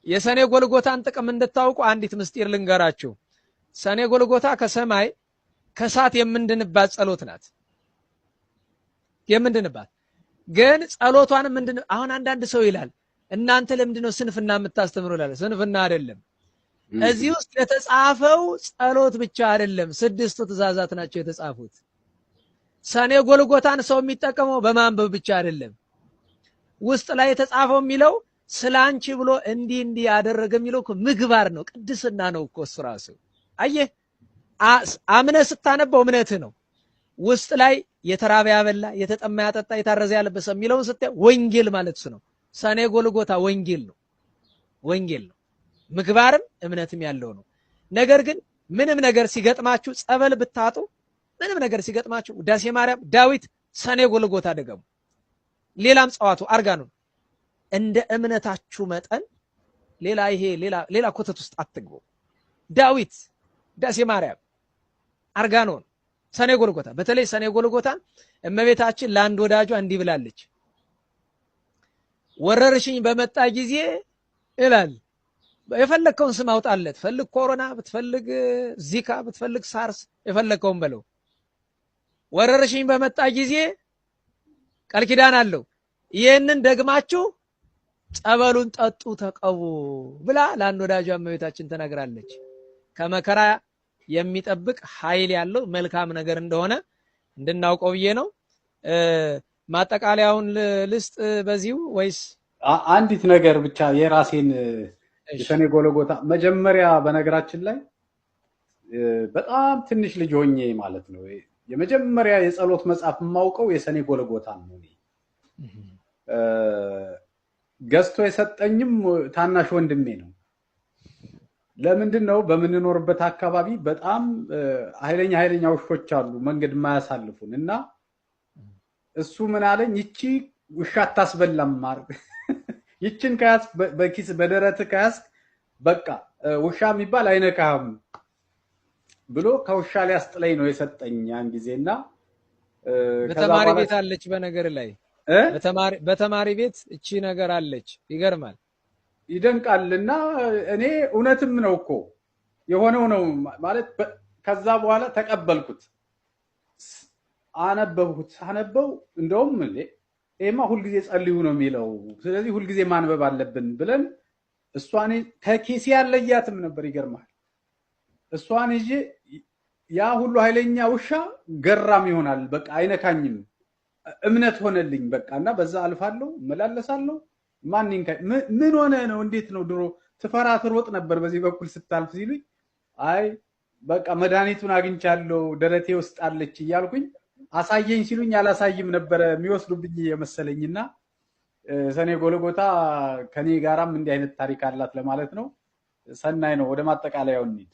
የሰኔ ጎልጎታን ጥቅም እንድታውቁ አንዲት ምስጢር ልንገራችሁ። ሰኔ ጎልጎታ ከሰማይ ከሳት የምንድንባት ጸሎት ናት። የምንድንባት ግን ጸሎቷን ምንድን አሁን አንዳንድ ሰው ይላል እናንተ ለምንድነው ስንፍና የምታስተምሩ ይላል። ስንፍና አይደለም። እዚህ ውስጥ የተጻፈው ጸሎት ብቻ አይደለም፣ 6ቱ ትእዛዛት ናቸው የተጻፉት። ሰኔ ጎልጎታን ሰው የሚጠቀመው በማንበብ ብቻ አይደለም። ውስጥ ላይ የተጻፈው የሚለው ስላንቺ ብሎ እንዲህ ያደረገ የሚለው እኮ ምግባር ነው፣ ቅድስና ነው እኮ እሱ ራሱ። አየህ አምነ ስታነበው እምነትህ ነው። ውስጥ ላይ የተራበ ያበላ፣ የተጠማ ያጠጣ፣ የታረዘ ያለበሰ የሚለውን ስታይ ወንጌል ማለት እሱ ነው። ሰኔ ጎልጎታ ወንጌል ነው፣ ወንጌል ነው። ምግባርም እምነትም ያለው ነው። ነገር ግን ምንም ነገር ሲገጥማችሁ ጸበል ብታጡ፣ ምንም ነገር ሲገጥማችሁ ውዳሴ ማርያም፣ ዳዊት፣ ሰኔ ጎልጎታ ደገሙ። ሌላም ጸዋቱ አርጋኑ እንደ እምነታችሁ መጠን ሌላ ኮተት ውስጥ አትግቡ። ዳዊት፣ ውዳሴ ማርያም፣ አርጋኖን፣ ሰኔ ጎልጎታ። በተለይ ሰኔ ጎልጎታ እመቤታችን ለአንድ ወዳጇ እንዲህ ብላለች። ወረርሽኝ በመጣ ጊዜ ይላል የፈለከውን ስም አውጣለት፣ ፈልግ ኮሮና ብትፈልግ ዚካ ብትፈልግ ሳርስ የፈለከውን በለው። ወረርሽኝ በመጣ ጊዜ ቃል ኪዳን አለው ይሄንን ደግማችሁ ጸበሉን ጠጡ ተቀቡ ብላ ለአንድ ወዳጇ እመቤታችን ተናግራለች። ከመከራ የሚጠብቅ ኃይል ያለው መልካም ነገር እንደሆነ እንድናውቀው ብዬ ነው። ማጠቃለያውን ልስጥ በዚሁ ወይስ አንዲት ነገር ብቻ የራሴን የሰኔ ጎልጎታ መጀመሪያ በነገራችን ላይ በጣም ትንሽ ልጅ ሆኜ ማለት ነው የመጀመሪያ የጸሎት መጽሐፍ የማውቀው የሰኔ ጎልጎታ ነው። ገዝቶ የሰጠኝም ታናሽ ወንድሜ ነው። ለምንድነው በምንኖርበት አካባቢ በጣም ኃይለኛ ውሾች አሉ መንገድ የማያሳልፉን እና እሱ ምን አለኝ ይቺ ውሻ አታስበላም ማለት ይችን ከያዝ በኪስ በደረት ከያዝ በቃ ውሻ የሚባል አይነካም ብሎ ከውሻ ሊያስጥለኝ ነው የሰጠኝ ያን ጊዜና በተማሪ ቤት አለች በነገር ላይ በተማሪ ቤት እቺ ነገር አለች። ይገርማል፣ ይደንቃልና እኔ እውነትም ነው እኮ የሆነው ነው ማለት ከዛ በኋላ ተቀበልኩት። አነበው እንደውም ኤማ ሁሉ ጊዜ ጸልዩ ነው የሚለው ስለዚህ ሁሉ ጊዜ ማንበብ አለብን ብለን እሷን ከኪስ ያለያትም ነበር። ይገርማል እሷን ይዤ ያ ሁሉ ኃይለኛ ውሻ ገራም ይሆናል በቃ አይነካኝም እምነት ሆነልኝ በቃና በዛ አልፋለሁ መላለሳለሁ። ምን ሆነ ነው እንዴት ነው ድሮ ትፈራ ትሮጥ ነበር በዚህ በኩል ስታልፍ ሲሉኝ አይ በቃ መድኃኒቱን አግኝቻለሁ ደረቴ ውስጥ አለች እያልኩኝ አሳየኝ ሲሉኝ አላሳይም ነበር የሚወስዱብኝ የመሰለኝና ሰኔ ጎልጎታ ከኔ ጋራም እንዲህ አይነት ታሪክ አላት ለማለት ነው። ሰናይ ነው። ወደ ማጠቃለያው እንሂድ።